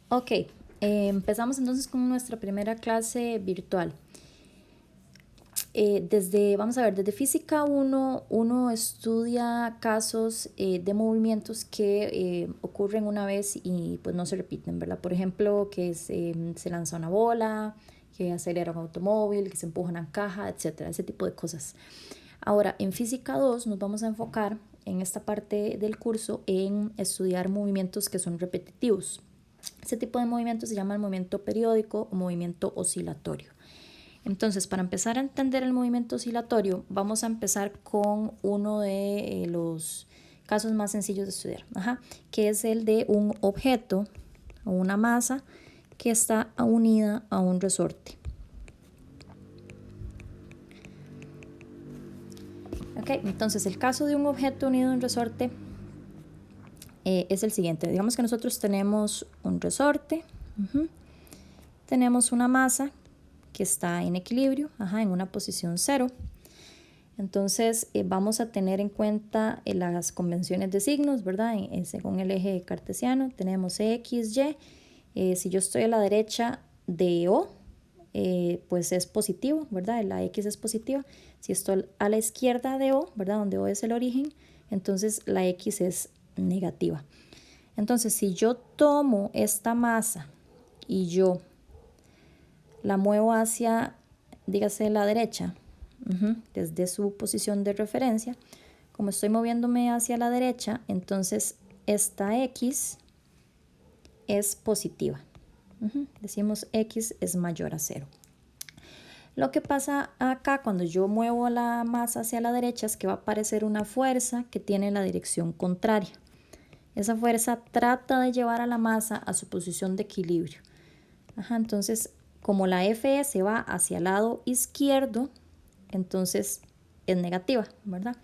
Ok, empezamos entonces con nuestra primera clase virtual. Vamos a ver, desde física uno estudia casos de movimientos que ocurren una vez y pues no se repiten, ¿verdad? Por ejemplo, se lanza una bola, que acelera un automóvil, que se empuja una caja, etcétera, ese tipo de cosas. Ahora, en física 2 nos vamos a enfocar en esta parte del curso en estudiar movimientos que son repetitivos. Ese tipo de movimiento se llama el movimiento periódico o movimiento oscilatorio. Entonces, para empezar a entender el movimiento oscilatorio, vamos a empezar con uno de los casos más sencillos de estudiar, que es el de un objeto o una masa que está unida a un resorte. Okay, entonces, el caso de un objeto unido a un resorte es el siguiente. Digamos que nosotros tenemos un resorte, tenemos una masa que está en equilibrio, en una posición 0. Entonces vamos a tener en cuenta las convenciones de signos, ¿verdad? Según el eje cartesiano tenemos X, Y. Si yo estoy a la derecha de O, pues es positivo, ¿verdad? La X es positiva. Si estoy a la izquierda de O, ¿verdad? Donde O es el origen, entonces la X es negativa. Entonces, si yo tomo esta masa y yo la muevo hacia, dígase, la derecha, desde su posición de referencia, como estoy moviéndome hacia la derecha, entonces esta X es positiva. Decimos X es mayor a 0. Lo que pasa acá cuando yo muevo la masa hacia la derecha es que va a aparecer una fuerza que tiene la dirección contraria. Esa fuerza trata de llevar a la masa a su posición de equilibrio. Entonces, como la Fs va hacia el lado izquierdo, entonces es negativa, ¿verdad?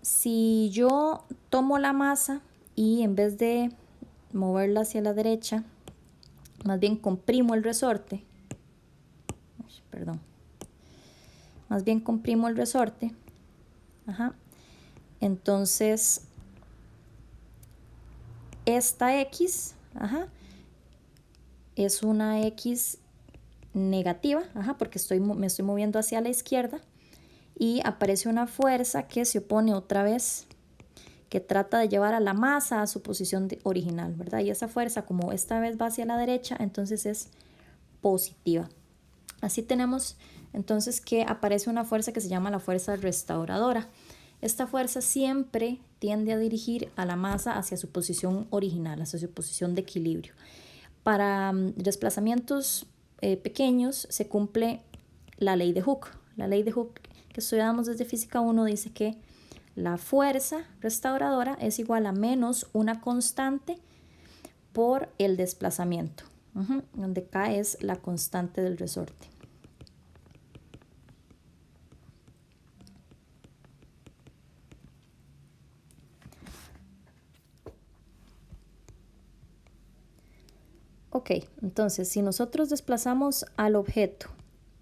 Si yo tomo la masa y en vez de moverla hacia la derecha, más bien comprimo el resorte, entonces esta X, es una X negativa, porque me estoy moviendo hacia la izquierda, y aparece una fuerza que se opone otra vez, que trata de llevar a la masa a su posición original, ¿verdad? Y esa fuerza, como esta vez va hacia la derecha, entonces es positiva. Así tenemos entonces que aparece una fuerza que se llama la fuerza restauradora. Esta fuerza siempre tiende a dirigir a la masa hacia su posición original, hacia su posición de equilibrio. Para desplazamientos pequeños se cumple la ley de Hooke. La ley de Hooke que estudiamos desde física 1 dice que la fuerza restauradora es igual a menos una constante por el desplazamiento, donde K es la constante del resorte. Ok, entonces si nosotros desplazamos al objeto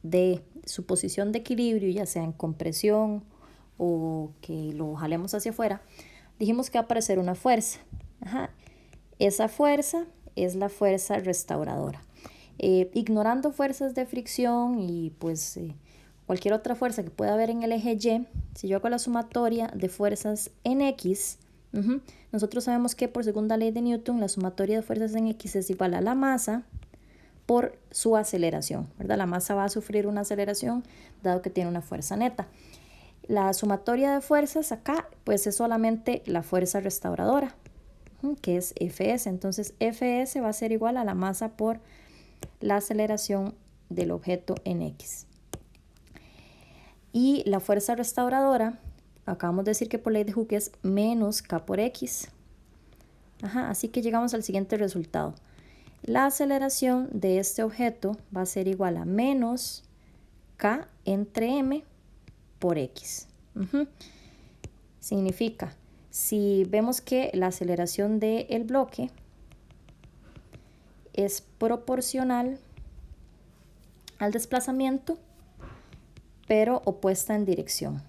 de su posición de equilibrio, ya sea en compresión o que lo jalemos hacia afuera, dijimos que va a aparecer una fuerza. Esa fuerza es la fuerza restauradora. Ignorando fuerzas de fricción y pues cualquier otra fuerza que pueda haber en el eje Y, si yo hago la sumatoria de fuerzas en X, nosotros sabemos que por segunda ley de Newton la sumatoria de fuerzas en X es igual a la masa por su aceleración, ¿verdad? La masa va a sufrir una aceleración dado que tiene una fuerza neta. La sumatoria de fuerzas acá pues es solamente la fuerza restauradora, que es Fs. Entonces Fs va a ser igual a la masa por la aceleración del objeto en X. Y la fuerza restauradora, acabamos de decir que por ley de Hooke es menos K por X. Así que llegamos al siguiente resultado. La aceleración de este objeto va a ser igual a menos K entre M por X. Significa, si vemos que la aceleración del bloque es proporcional al desplazamiento, pero opuesta en dirección.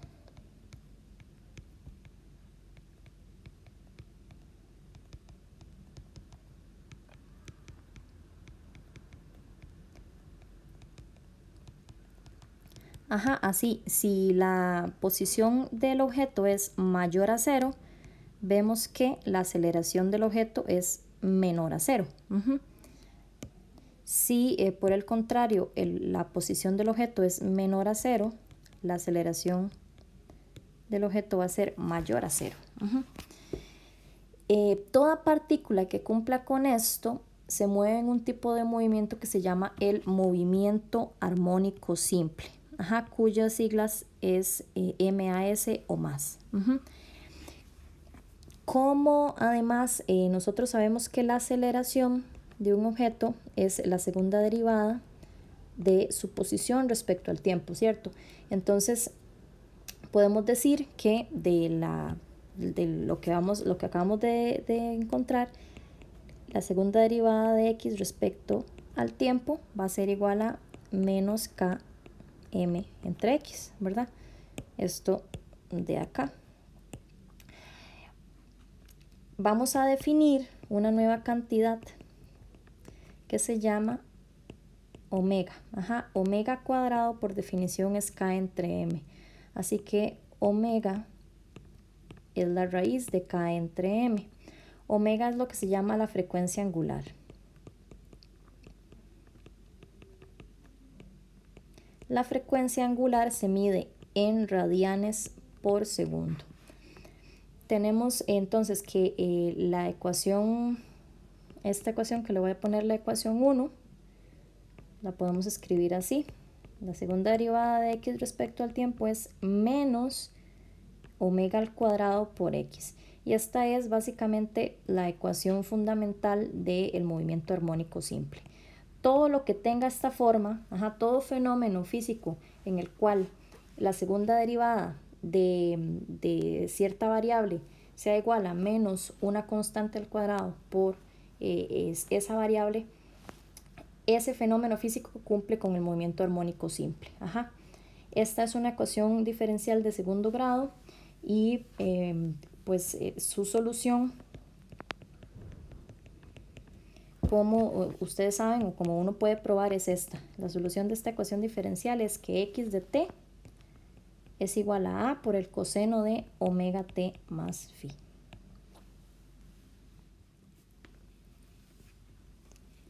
Ajá, así, si la posición del objeto es mayor a cero, vemos que la aceleración del objeto es menor a cero. Si por el contrario la posición del objeto es menor a cero, la aceleración del objeto va a ser mayor a cero. Toda partícula que cumpla con esto se mueve en un tipo de movimiento que se llama el movimiento armónico simple, cuyas siglas es MAS o más. Como además nosotros sabemos que la aceleración de un objeto es la segunda derivada de su posición respecto al tiempo, ¿cierto? Entonces podemos decir que de lo que acabamos de encontrar, la segunda derivada de x respecto al tiempo va a ser igual a menos km entre x, ¿verdad? Esto de acá. Vamos a definir una nueva cantidad que se llama omega. Omega cuadrado por definición es k entre m. Así que omega es la raíz de k entre m. Omega es lo que se llama la frecuencia angular. La frecuencia angular se mide en radianes por segundo. Tenemos entonces que la ecuación, esta ecuación que le voy a poner la ecuación 1, la podemos escribir así. La segunda derivada de x respecto al tiempo es menos omega al cuadrado por x. Y esta es básicamente la ecuación fundamental del movimiento armónico simple. Todo lo que tenga esta forma, todo fenómeno físico en el cual la segunda derivada de cierta variable sea igual a menos una constante al cuadrado por esa variable, ese fenómeno físico cumple con el movimiento armónico simple. Esta es una ecuación diferencial de segundo grado y su solución, como ustedes saben o como uno puede probar, es esta. La solución de esta ecuación diferencial es que x de t es igual a por el coseno de omega t más phi.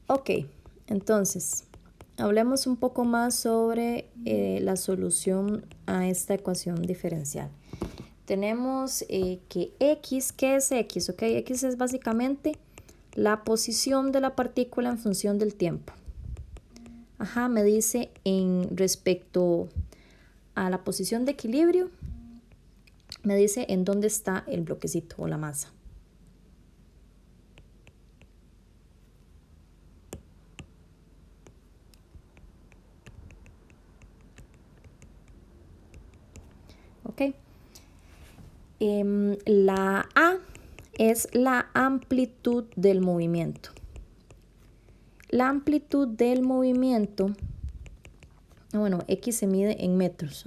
Ok, entonces hablemos un poco más sobre la solución a esta ecuación diferencial. Tenemos que x, ¿qué es x? Ok, x es básicamente la posición de la partícula en función del tiempo. Me dice en respecto a la posición de equilibrio, me dice en dónde está el bloquecito o la masa. Ok. La A es la amplitud del movimiento. La amplitud del movimiento, x se mide en metros.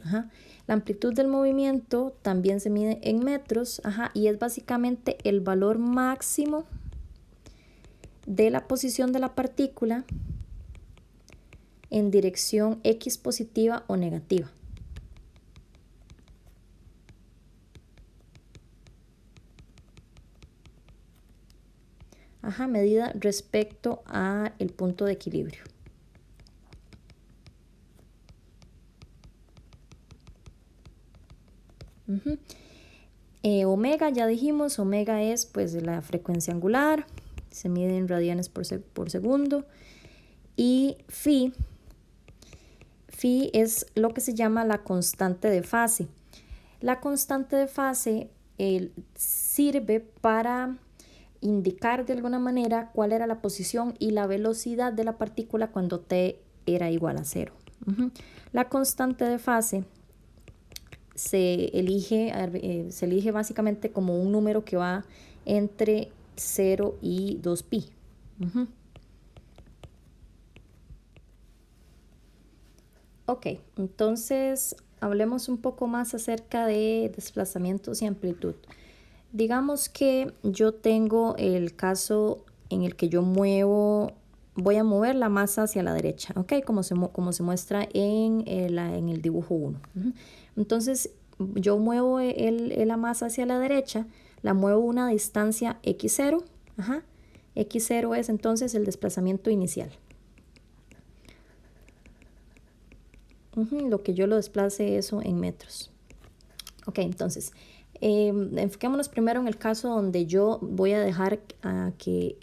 La amplitud del movimiento también se mide en metros, y es básicamente el valor máximo de la posición de la partícula en dirección x positiva o negativa. Medida respecto a el punto de equilibrio. Omega, ya dijimos, omega es pues la frecuencia angular, se mide en radianes por segundo. Y phi es lo que se llama la constante de fase. La constante de fase sirve para indicar de alguna manera cuál era la posición y la velocidad de la partícula cuando t era igual a 0. La constante de fase se elige básicamente como un número que va entre 0 y 2pi. Ok, entonces hablemos un poco más acerca de desplazamientos y amplitud. Digamos que yo tengo el caso en el que yo muevo voy a mover la masa hacia la derecha, ¿ok? Como se muestra en el dibujo 1. Entonces, yo muevo la masa hacia la derecha, la muevo una distancia x0, x0 es entonces el desplazamiento inicial. Lo que yo lo desplace eso en metros. Ok, entonces, enfoquémonos primero en el caso donde yo voy a dejar que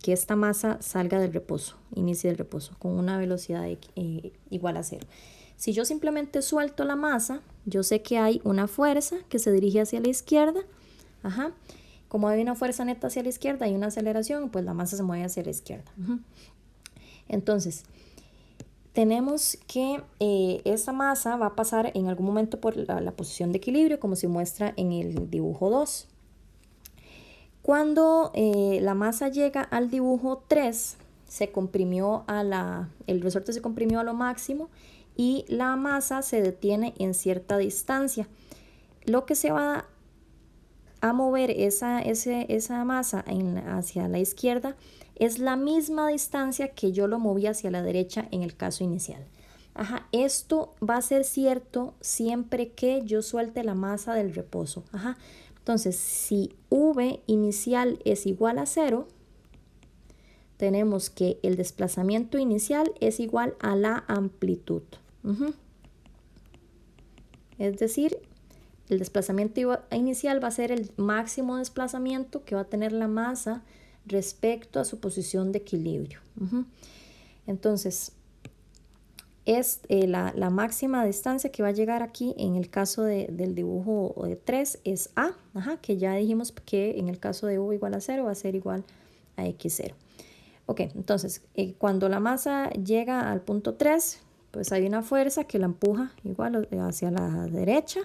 esta masa salga del reposo, inicie el reposo, con una velocidad igual a 0. Si yo simplemente suelto la masa, yo sé que hay una fuerza que se dirige hacia la izquierda. Como hay una fuerza neta hacia la izquierda y una aceleración, pues la masa se mueve hacia la izquierda. Entonces, tenemos que esa masa va a pasar en algún momento por la posición de equilibrio, como se muestra en el dibujo 2. Cuando la masa llega al dibujo 3, el resorte se comprimió a lo máximo y la masa se detiene en cierta distancia. Lo que se va a mover esa masa hacia la izquierda es la misma distancia que yo lo moví hacia la derecha en el caso inicial. Esto va a ser cierto siempre que yo suelte la masa del reposo. Entonces, si V inicial es igual a 0, tenemos que el desplazamiento inicial es igual a la amplitud. Es decir, el desplazamiento inicial va a ser el máximo desplazamiento que va a tener la masa respecto a su posición de equilibrio. Entonces, es la máxima distancia que va a llegar aquí en el caso del dibujo 3 es A, que ya dijimos que en el caso de U igual a 0 va a ser igual a X0. Ok, entonces, cuando la masa llega al punto 3, pues hay una fuerza que la empuja igual hacia la derecha,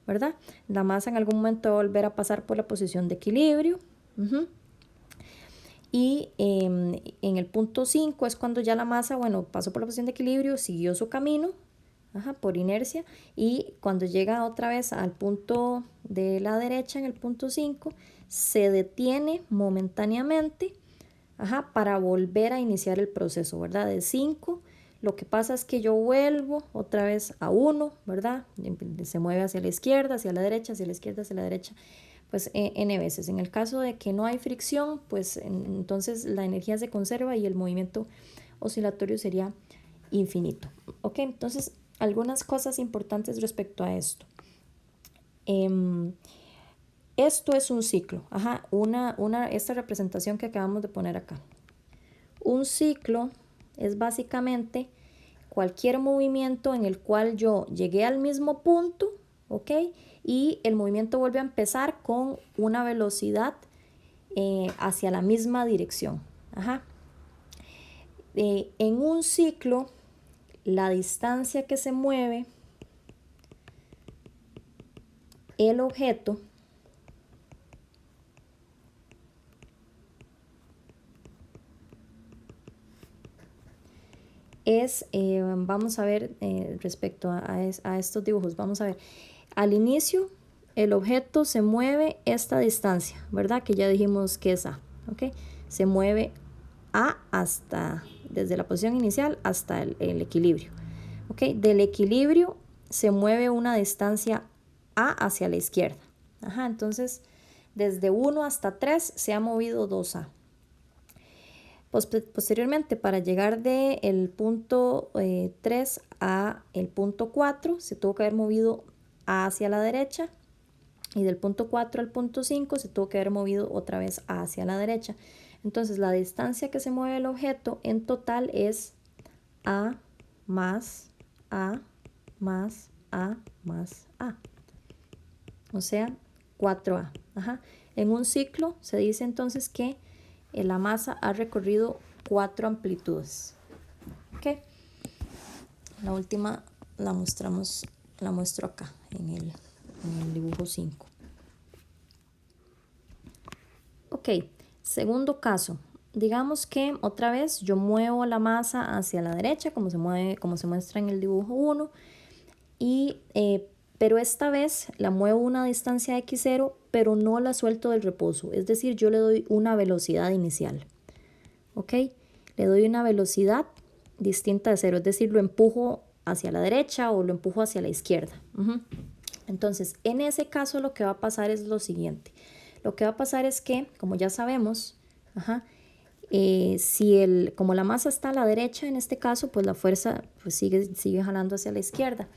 ¿verdad? La masa en algún momento va a volver a pasar por la posición de equilibrio. Y en el punto 5 es cuando ya la masa, pasó por la posición de equilibrio, siguió su camino, por inercia, y cuando llega otra vez al punto de la derecha, en el punto 5, se detiene momentáneamente, para volver a iniciar el proceso, ¿verdad? De 5, lo que pasa es que yo vuelvo otra vez a 1, ¿verdad? Se mueve hacia la izquierda, hacia la derecha, hacia la izquierda, hacia la derecha, pues n veces. En el caso de que no hay fricción, pues entonces la energía se conserva y el movimiento oscilatorio sería infinito. Ok, entonces algunas cosas importantes respecto a esto. Esto es un ciclo, esta representación que acabamos de poner acá. Un ciclo es básicamente cualquier movimiento en el cual yo llegué al mismo punto, ¿ok? Y el movimiento vuelve a empezar con una velocidad hacia la misma dirección. En un ciclo, la distancia que se mueve el objeto es, vamos a ver respecto a estos dibujos, vamos a ver, al inicio el objeto se mueve esta distancia, ¿verdad? Que ya dijimos que es A, ¿ok? Se mueve A desde la posición inicial hasta el equilibrio, ¿ok? Del equilibrio se mueve una distancia A hacia la izquierda, entonces desde 1 hasta 3 se ha movido 2A. Posteriormente, para llegar del punto 3 a el punto 4, se tuvo que haber movido hacia la derecha, y del punto 4 al punto 5 se tuvo que haber movido otra vez hacia la derecha. Entonces, la distancia que se mueve el objeto en total es A más A más A más A, o sea, 4A. En un ciclo se dice entonces que la masa ha recorrido 4 amplitudes. ¿Ok? La última la muestro acá en el dibujo 5. Ok, segundo caso. Digamos que otra vez yo muevo la masa hacia la derecha, como se muestra en el dibujo 1, pero esta vez la muevo una distancia x0, pero no la suelto del reposo, es decir, yo le doy una velocidad inicial. ¿Ok? le doy una velocidad distinta de 0, es decir, lo empujo hacia la derecha o lo empujo hacia la izquierda. Entonces, en ese caso lo que va a pasar es lo siguiente. Lo que va a pasar es que, como ya sabemos, como la masa está a la derecha en este caso, pues la fuerza pues sigue jalando hacia la izquierda.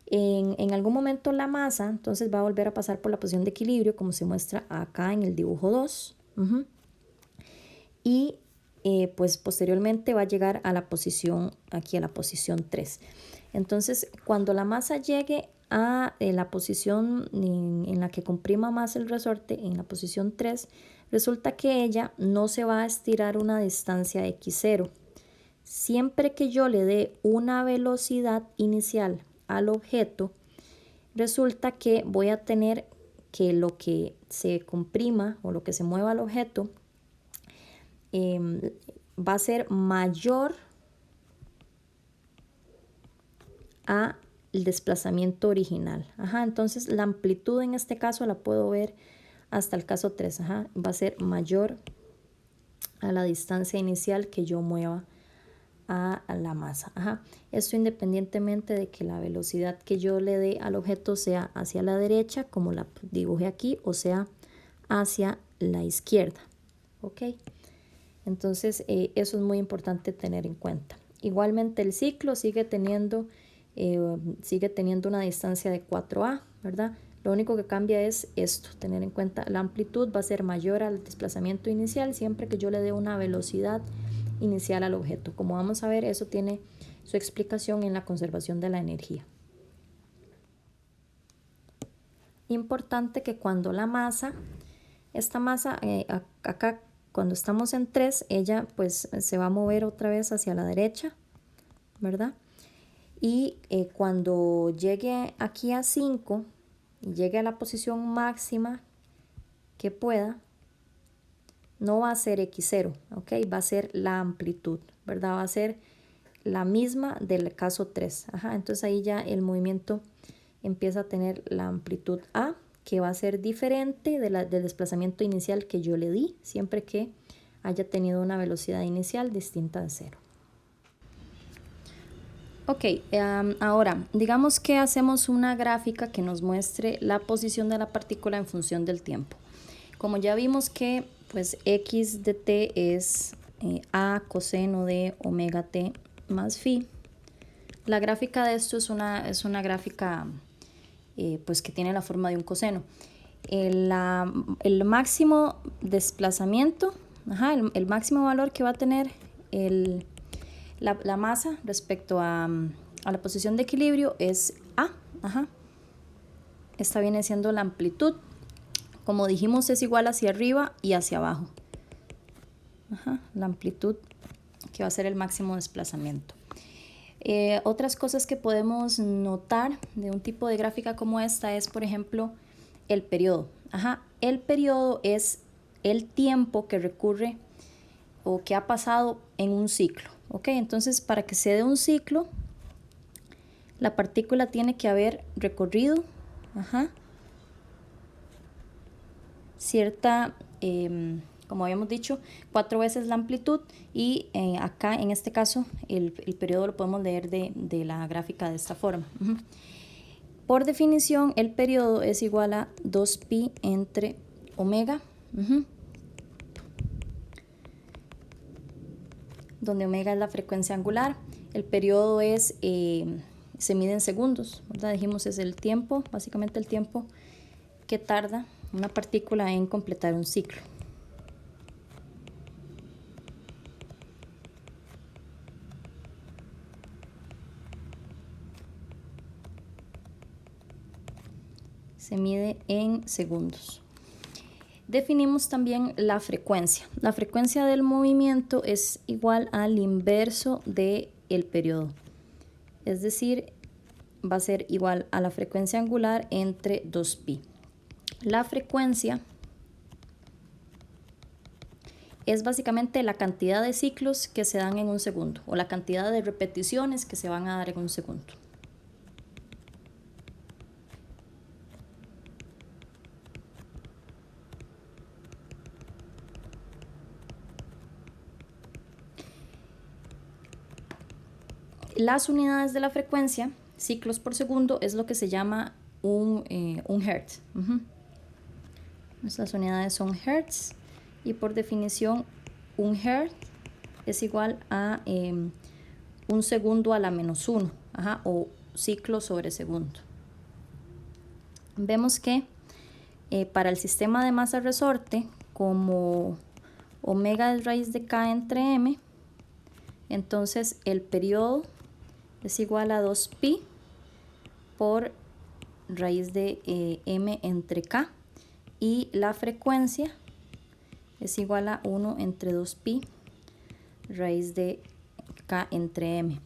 En algún momento la masa entonces va a volver a pasar por la posición de equilibrio, como se muestra acá en el dibujo 2. Y pues posteriormente va a llegar a la posición, aquí a la posición 3. Entonces, cuando la masa llegue a la posición en la que comprima más el resorte, en la posición 3, resulta que ella no se va a estirar una distancia x0. Siempre que yo le dé una velocidad inicial al objeto, resulta que voy a tener que lo que se comprima o lo que se mueva al objeto va a ser mayor a el desplazamiento original. Entonces la amplitud en este caso la puedo ver hasta el caso 3. Va a ser mayor a la distancia inicial que yo mueva a la masa. Esto independientemente de que la velocidad que yo le dé al objeto sea hacia la derecha, como la dibujé aquí, o sea hacia la izquierda. ¿Ok? Entonces eso es muy importante tener en cuenta. Igualmente el ciclo sigue teniendo una distancia de 4a, ¿verdad? Lo único que cambia es esto, tener en cuenta la amplitud va a ser mayor al desplazamiento inicial siempre que yo le dé una velocidad inicial al objeto. Como vamos a ver, eso tiene su explicación en la conservación de la energía. Importante que cuando la masa, esta masa acá cuando estamos en 3, ella pues se va a mover otra vez hacia la derecha, ¿verdad? Y cuando llegue aquí a 5 y llegue a la posición máxima que pueda, no va a ser x0, ¿ok? Va a ser la amplitud, ¿verdad? Va a ser la misma del caso 3. Entonces ahí ya el movimiento empieza a tener la amplitud A, que va a ser diferente del desplazamiento inicial que yo le di, siempre que haya tenido una velocidad inicial distinta de 0. Ok, ahora digamos que hacemos una gráfica que nos muestre la posición de la partícula en función del tiempo. Como ya vimos que pues x de t es a coseno de omega t más phi, la gráfica de esto es una gráfica pues que tiene la forma de un coseno. El máximo desplazamiento, el máximo valor que va a tener la masa respecto a la posición de equilibrio es A. Esta viene siendo la amplitud. Como dijimos, es igual hacia arriba y hacia abajo. La amplitud que va a ser el máximo desplazamiento. Otras cosas que podemos notar de un tipo de gráfica como esta es, por ejemplo, el periodo. El periodo es el tiempo que recurre o que ha pasado en un ciclo. ¿Ok? Entonces, para que se dé un ciclo, la partícula tiene que haber recorrido cierta, como habíamos dicho, 4 veces la amplitud y acá en este caso el periodo lo podemos leer de la gráfica de esta forma. Por definición, el periodo es igual a 2pi entre omega, donde omega es la frecuencia angular. El periodo se mide en segundos, ¿verdad? Dijimos es el tiempo, básicamente el tiempo que tarda una partícula en completar un ciclo. Se mide en segundos. Definimos también la frecuencia. La frecuencia del movimiento es igual al inverso del periodo. Es decir, va a ser igual a la frecuencia angular entre 2pi. La frecuencia es básicamente la cantidad de ciclos que se dan en un segundo o la cantidad de repeticiones que se van a dar en un segundo. Las unidades de la frecuencia, ciclos por segundo, es lo que se llama un hertz. Nuestras unidades son hertz y por definición un hertz es igual a un segundo a la menos 1, o ciclo sobre segundo. Vemos que para el sistema de masa resorte, como omega es raíz de k entre m, entonces el periodo es igual a 2pi por raíz de m entre k, y la frecuencia es igual a 1 entre 2pi raíz de k entre m.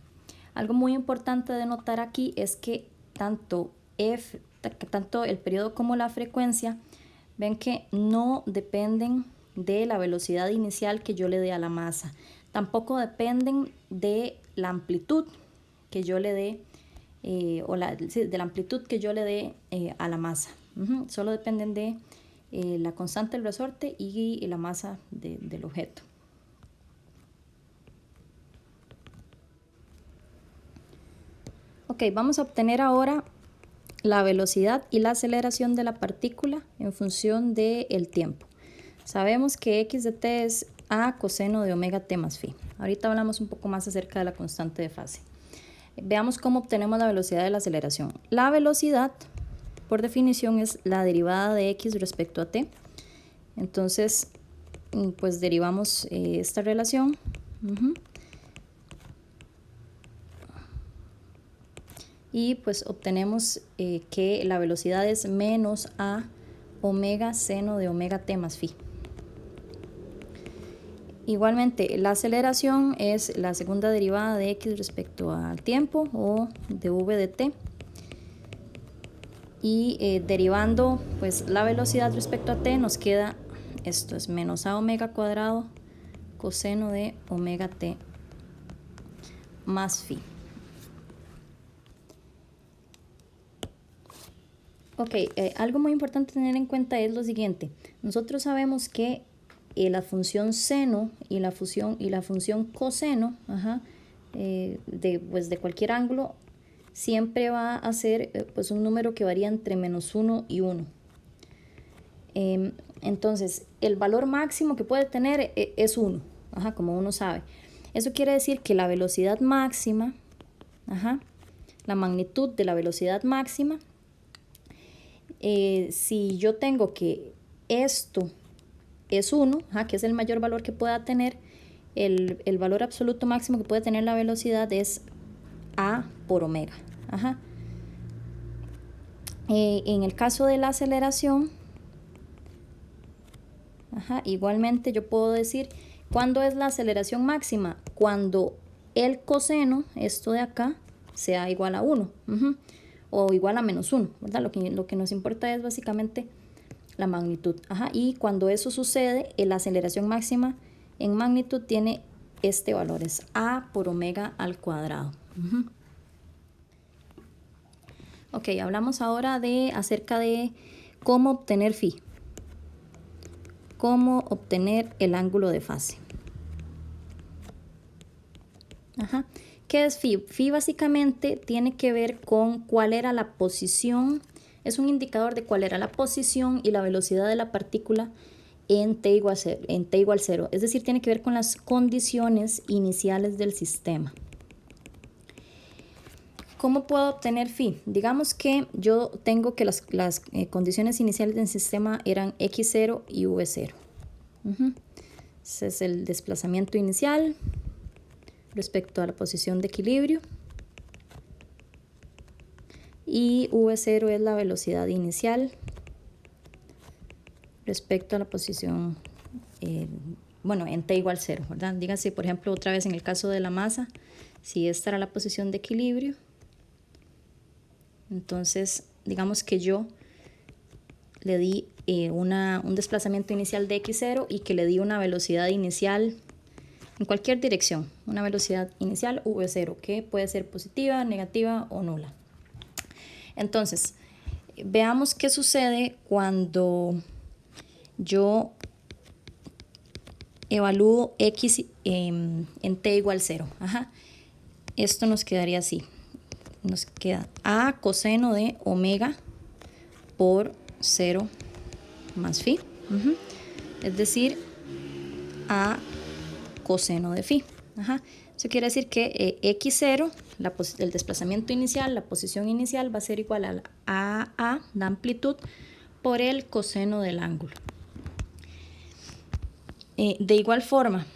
Algo muy importante de notar aquí es que tanto el periodo como la frecuencia, ven que no dependen de la velocidad inicial que yo le dé a la masa. Tampoco dependen de la amplitud que yo le dé, de la amplitud que yo le dé a la masa. Solo dependen de la constante del resorte y la masa del objeto. Ok, vamos a obtener ahora la velocidad y la aceleración de la partícula en función del tiempo. Sabemos que x de t es a coseno de omega t más phi. Ahorita hablamos un poco más acerca de la constante de fase. Veamos cómo obtenemos la velocidad de la aceleración. La velocidad, por definición, es la derivada de x respecto a t. Entonces, pues derivamos esta relación. Y pues obtenemos que la velocidad es menos a omega seno de omega t más phi. Igualmente, la aceleración es la segunda derivada de x respecto al tiempo, o de v de t. Y derivando pues la velocidad respecto a t, nos queda esto, es menos a omega cuadrado coseno de omega t más phi. Ok, algo muy importante tener en cuenta es lo siguiente. Nosotros sabemos que la función seno y la función coseno de cualquier ángulo siempre va a ser pues un número que varía entre menos 1 y 1. Entonces, el valor máximo que puede tener es 1, como uno sabe. Eso quiere decir que la velocidad máxima, la magnitud de la velocidad máxima, si yo tengo que esto es 1, que es el mayor valor que pueda tener, el valor absoluto máximo que puede tener la velocidad es a por omega. En el caso de la aceleración, igualmente yo puedo decir cuándo es la aceleración máxima, cuando el coseno, esto de acá, sea igual a 1, o igual a menos 1, ¿verdad? Lo que nos importa es básicamente la magnitud. Y cuando eso sucede, la aceleración máxima en magnitud tiene este valor, es a por omega al cuadrado. Ok, hablamos ahora acerca de cómo obtener phi. Cómo obtener el ángulo de fase. ¿Qué es phi? Phi básicamente tiene que ver con cuál era la posición, es un indicador de cuál era la posición y la velocidad de la partícula en t igual 0. Es decir, tiene que ver con las condiciones iniciales del sistema. ¿Cómo puedo obtener phi? Digamos que yo tengo que las condiciones iniciales del sistema eran x0 y v0. Ese es el desplazamiento inicial respecto a la posición de equilibrio. Y v0 es la velocidad inicial respecto a la posición, en t igual 0, ¿verdad? Díganse, por ejemplo, otra vez en el caso de la masa, si esta era la posición de equilibrio, entonces digamos que yo le di un desplazamiento inicial de x0 y que le di una velocidad inicial en cualquier dirección, una velocidad inicial v0, que puede ser positiva, negativa o nula. Entonces, veamos qué sucede cuando yo evalúo x en t igual 0. esto nos quedaría así. Nos queda A coseno de omega por 0 más phi. Es decir, A coseno de phi. Eso quiere decir que x0, el desplazamiento inicial, la posición inicial, va a ser igual a AA, la amplitud, por el coseno del ángulo. De igual forma,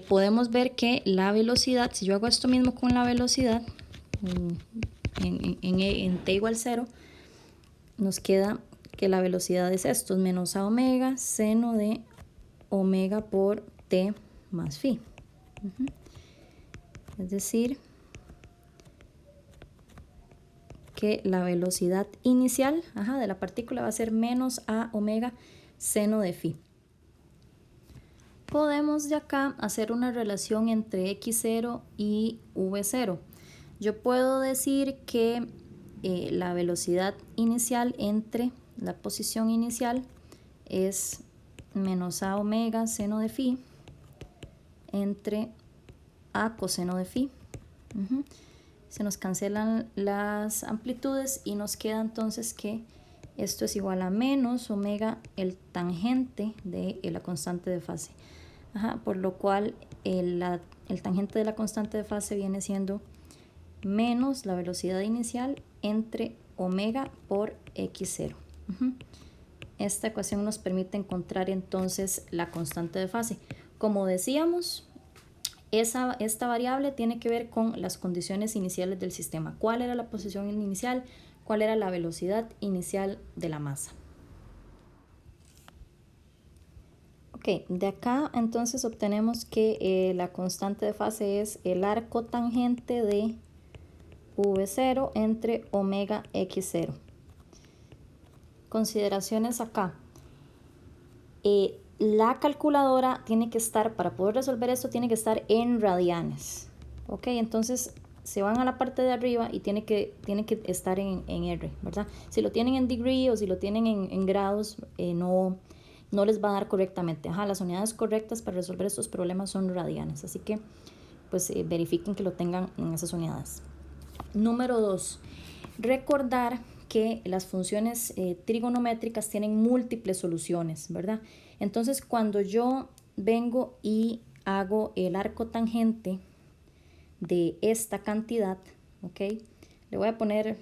podemos ver que la velocidad, si yo hago esto mismo con la velocidad, en t igual 0, nos queda que la velocidad es esto, es menos a omega seno de omega por t más phi. Es decir, que la velocidad inicial de la partícula va a ser menos a omega seno de phi. Podemos de acá hacer una relación entre x0 y v0. Yo puedo decir que la velocidad inicial entre la posición inicial es menos a omega seno de phi entre a coseno de phi. Se nos cancelan las amplitudes y nos queda entonces que esto es igual a menos omega el tangente de la constante de fase. Por lo cual el tangente de la constante de fase viene siendo menos la velocidad inicial entre omega por x0. Esta ecuación nos permite encontrar entonces la constante de fase. Como decíamos, esta variable tiene que ver con las condiciones iniciales del sistema. ¿Cuál era la posición inicial? ¿Cuál era la velocidad inicial de la masa? Ok, de acá entonces obtenemos que la constante de fase es el arco tangente de v0 entre omega x0. Consideraciones acá. La calculadora tiene que estar, para poder resolver esto, tiene que estar en radianes. Ok, entonces se van a la parte de arriba y tiene que estar en R, ¿verdad? Si lo tienen en degree o si lo tienen en grados, no les va a dar correctamente. Las unidades correctas para resolver estos problemas son radianes, así que pues verifiquen que lo tengan en esas unidades. Número 2, recordar que las funciones trigonométricas tienen múltiples soluciones, ¿verdad? Entonces, cuando yo vengo y hago el arco tangente de esta cantidad, ¿ok? Le voy a poner,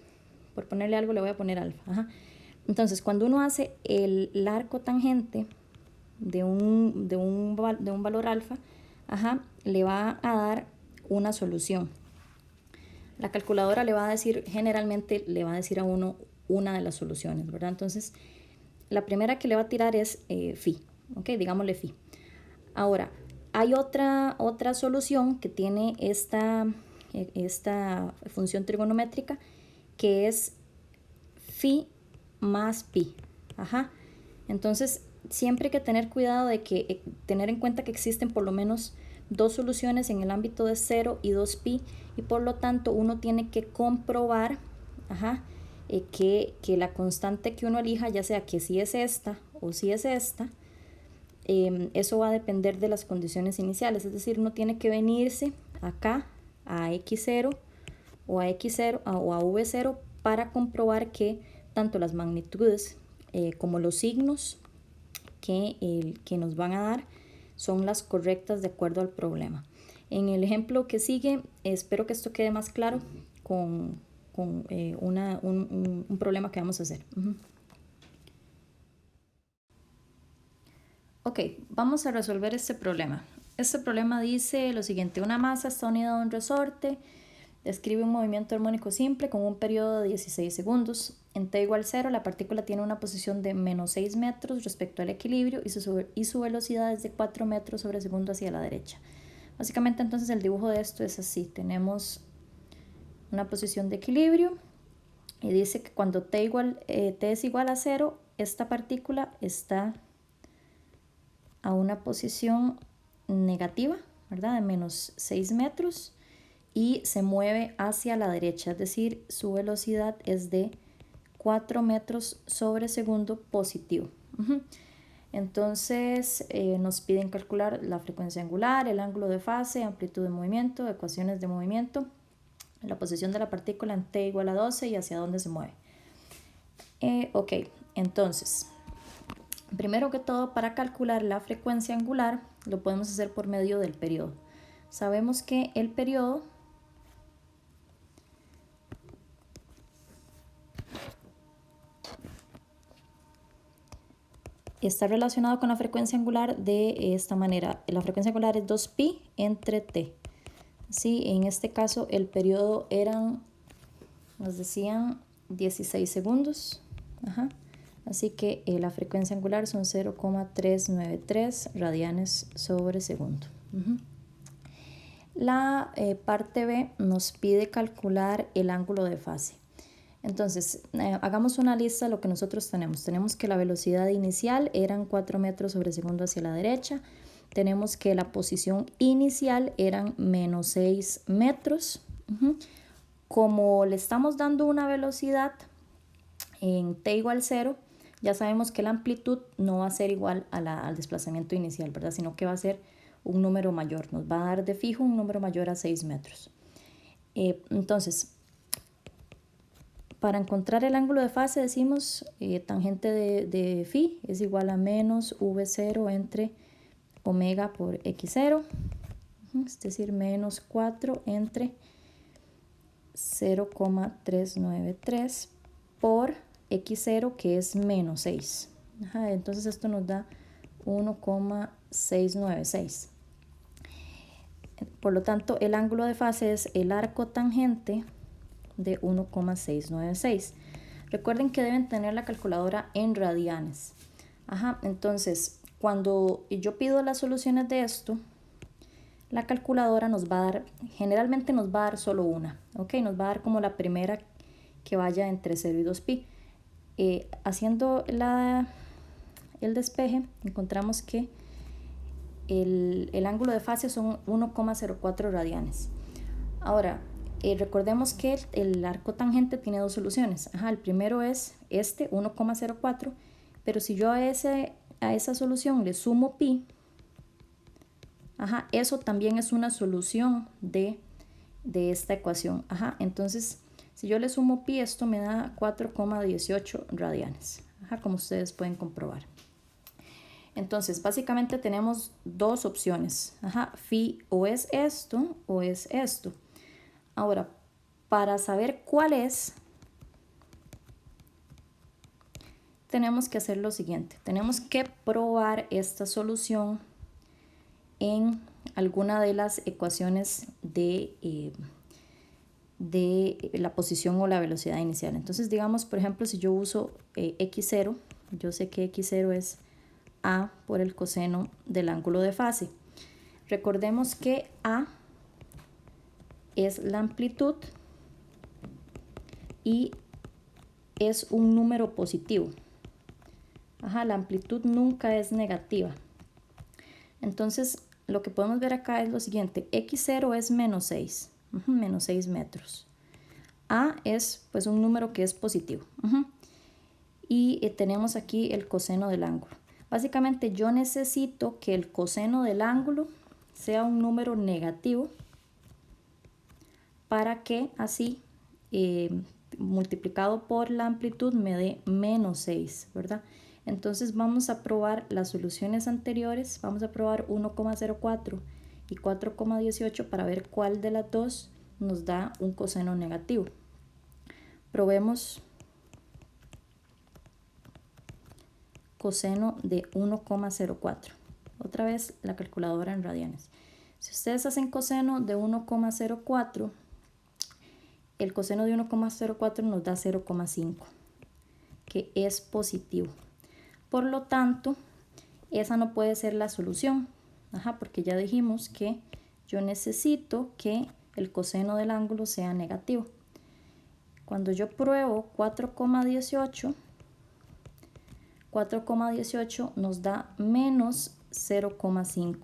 por ponerle algo, le voy a poner alfa. Entonces, cuando uno hace el arco tangente de un valor alfa, le va a dar una solución. La calculadora le va a decir, generalmente le va a decir a uno una de las soluciones, ¿verdad? Entonces, la primera que le va a tirar es phi, ¿ok? Digámosle phi. Ahora, hay otra solución que tiene esta función trigonométrica que es phi más pi. Entonces, siempre hay que tener cuidado de que tener en cuenta que existen por lo menos dos soluciones en el ámbito de 0 y 2pi y por lo tanto uno tiene que comprobar que la constante que uno elija, ya sea que si es esta o si es esta, eso va a depender de las condiciones iniciales, es decir, uno tiene que venirse acá a x0 o a x0 o a v0 para comprobar que tanto las magnitudes como los signos que nos van a dar son las correctas de acuerdo al problema. En el ejemplo que sigue, espero que esto quede más claro con un problema que vamos a hacer. Ok, vamos a resolver este problema. Este problema dice lo siguiente: una masa está unida a un resorte, describe un movimiento armónico simple con un periodo de 16 segundos. En t igual 0, la partícula tiene una posición de menos 6 metros respecto al equilibrio y su velocidad es de 4 metros sobre segundo hacia la derecha. Básicamente entonces el dibujo de esto es así. Tenemos una posición de equilibrio y dice que cuando t es igual a 0, esta partícula está a una posición negativa, ¿verdad? De menos 6 metros y se mueve hacia la derecha, es decir, su velocidad es de 4 metros sobre segundo positivo. Entonces nos piden calcular la frecuencia angular, el ángulo de fase, amplitud de movimiento, ecuaciones de movimiento, la posición de la partícula en t igual a 12 y hacia dónde se mueve. Ok, entonces, primero que todo, para calcular la frecuencia angular lo podemos hacer por medio del periodo. Sabemos que el periodo está relacionado con la frecuencia angular de esta manera. La frecuencia angular es 2pi entre t. Sí, en este caso el periodo nos decían 16 segundos. Ajá. Así que la frecuencia angular son 0,393 radianes sobre segundo. La parte B nos pide calcular el ángulo de fase. Entonces, hagamos una lista de lo que nosotros tenemos. Tenemos que la velocidad inicial eran 4 metros sobre segundo hacia la derecha. Tenemos que la posición inicial eran menos 6 metros. Como le estamos dando una velocidad en t igual 0, ya sabemos que la amplitud no va a ser igual al desplazamiento inicial, ¿verdad? Sino que va a ser un número mayor. Nos va a dar de fijo un número mayor a 6 metros. Entonces, para encontrar el ángulo de fase decimos tangente de phi es igual a menos v0 entre omega por x0, es decir, menos 4 entre 0,393 por x0, que es menos 6. Entonces esto nos da 1,696. Por lo tanto, el ángulo de fase es el arco tangente de 1,696. Recuerden que deben tener la calculadora en radianes. Entonces, cuando yo pido las soluciones de esto, la calculadora nos va a dar, generalmente nos va a dar solo una, ¿ok? Nos va a dar como la primera que vaya entre 0 y 2pi. Haciendo el despeje, encontramos que el ángulo de fase son 1,04 radianes. Ahora, recordemos que el arco tangente tiene dos soluciones. El primero es este, 1,04, pero si yo a esa solución le sumo pi, eso también es una solución de esta ecuación. Entonces, si yo le sumo pi, esto me da 4,18 radianes, como ustedes pueden comprobar. Entonces, básicamente tenemos dos opciones. Phi o es esto o es esto. Ahora, para saber cuál es, tenemos que hacer lo siguiente. Tenemos que probar esta solución en alguna de las ecuaciones de la posición o la velocidad inicial. Entonces, digamos, por ejemplo, si yo uso x0, yo sé que x0 es a por el coseno del ángulo de fase. Recordemos que a es la amplitud y es un número positivo. La amplitud nunca es negativa. Entonces, lo que podemos ver acá es lo siguiente. x0 es menos 6, menos 6 metros. A es pues un número que es positivo. Y tenemos aquí el coseno del ángulo. Básicamente yo necesito que el coseno del ángulo sea un número negativo para que así multiplicado por la amplitud me dé menos 6, ¿verdad? Entonces vamos a probar las soluciones anteriores, vamos a probar 1,04 y 4,18 para ver cuál de las dos nos da un coseno negativo. Probemos coseno de 1,04. Otra vez la calculadora en radianes. Si ustedes hacen coseno de 1,04, el coseno de 1,04 nos da 0,5, que es positivo. Por lo tanto, esa no puede ser la solución, porque ya dijimos que yo necesito que el coseno del ángulo sea negativo. Cuando yo pruebo 4,18, 4,18 nos da menos 0,5.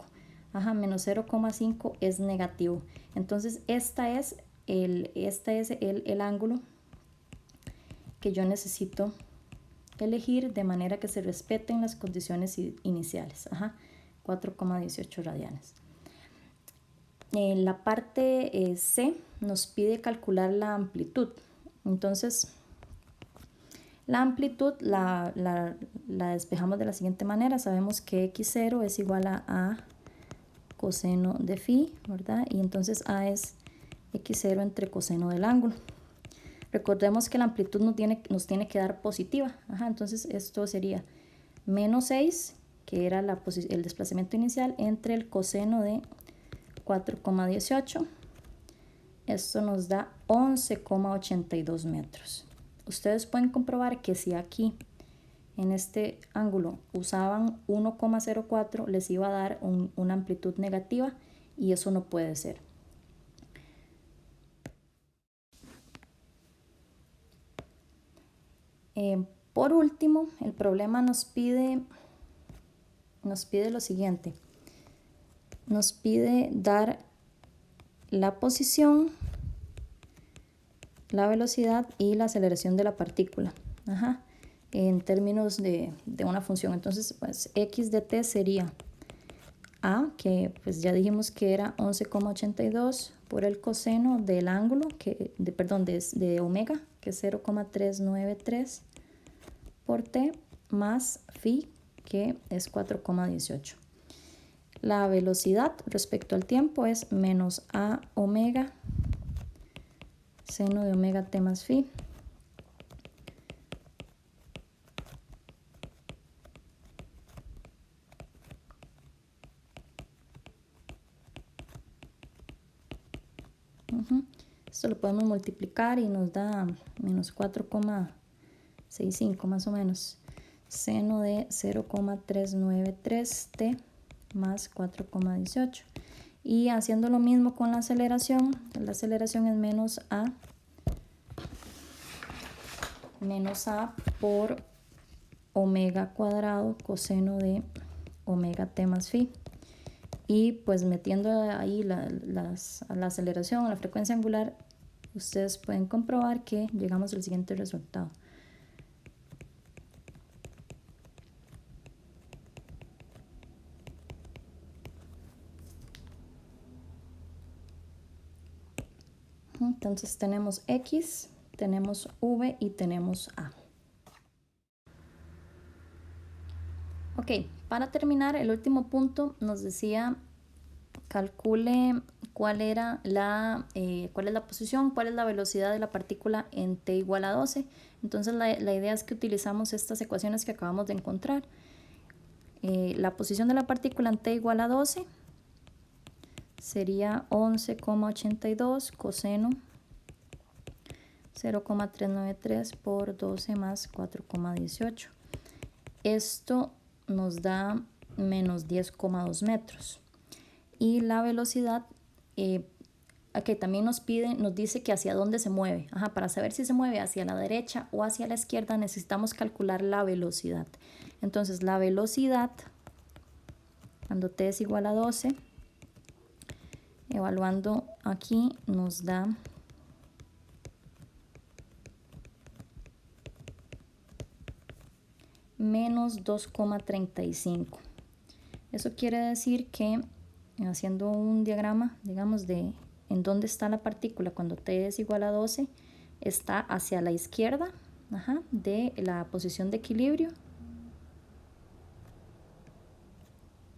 Menos 0,5 es negativo. Entonces, este es el ángulo que yo necesito elegir de manera que se respeten las condiciones iniciales. 4,18 radianes. En la parte C nos pide calcular la amplitud. Entonces, la amplitud la despejamos de la siguiente manera. Sabemos que x0 es igual a A coseno de phi, ¿verdad? Y entonces A es x0 entre coseno del ángulo. Recordemos que la amplitud nos tiene que dar positiva. Entonces esto sería menos 6, que era el desplazamiento inicial, entre el coseno de 4,18. Esto nos da 11,82 metros. Ustedes pueden comprobar que si aquí en este ángulo usaban 1,04, les iba a dar una amplitud negativa, y eso no puede ser. Por último, el problema nos pide lo siguiente. Nos pide dar la posición, la velocidad y la aceleración de la partícula, en términos de una función. Entonces, pues x de t sería A, que pues ya dijimos que era 11,82 por el coseno del ángulo, de omega, que es 0,393 por t, más phi, que es 4,18. La velocidad respecto al tiempo es menos A omega seno de omega t más phi. Esto lo podemos multiplicar y nos da menos 4,65 más o menos. Seno de 0,393t más 4,18. Y haciendo lo mismo con la aceleración es menos A por omega cuadrado coseno de omega t más phi. Y pues metiendo ahí la aceleración, la frecuencia angular, ustedes pueden comprobar que llegamos al siguiente resultado. Entonces tenemos X, tenemos V y tenemos A. Ok, para terminar, el último punto nos decía calcule cuál es la posición, cuál es la velocidad de la partícula en t igual a 12. Entonces la idea es que utilizamos estas ecuaciones que acabamos de encontrar. La posición de la partícula en t igual a 12 sería 11,82 coseno 0,393 por 12 más 4,18. Esto nos da menos 10,2 metros. Y la velocidad, que también nos dice que hacia dónde se mueve. Para saber si se mueve hacia la derecha o hacia la izquierda necesitamos calcular la velocidad. Entonces la velocidad, cuando t es igual a 12, evaluando aquí nos da menos 2,35. Eso quiere decir que, haciendo un diagrama, digamos, de en dónde está la partícula cuando t es igual a 12, está hacia la izquierda de la posición de equilibrio.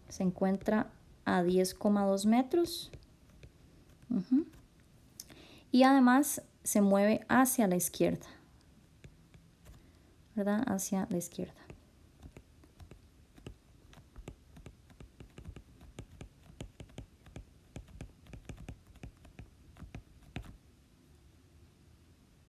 Se encuentra a 10,2 metros. Y además se mueve hacia la izquierda, ¿verdad? Hacia la izquierda.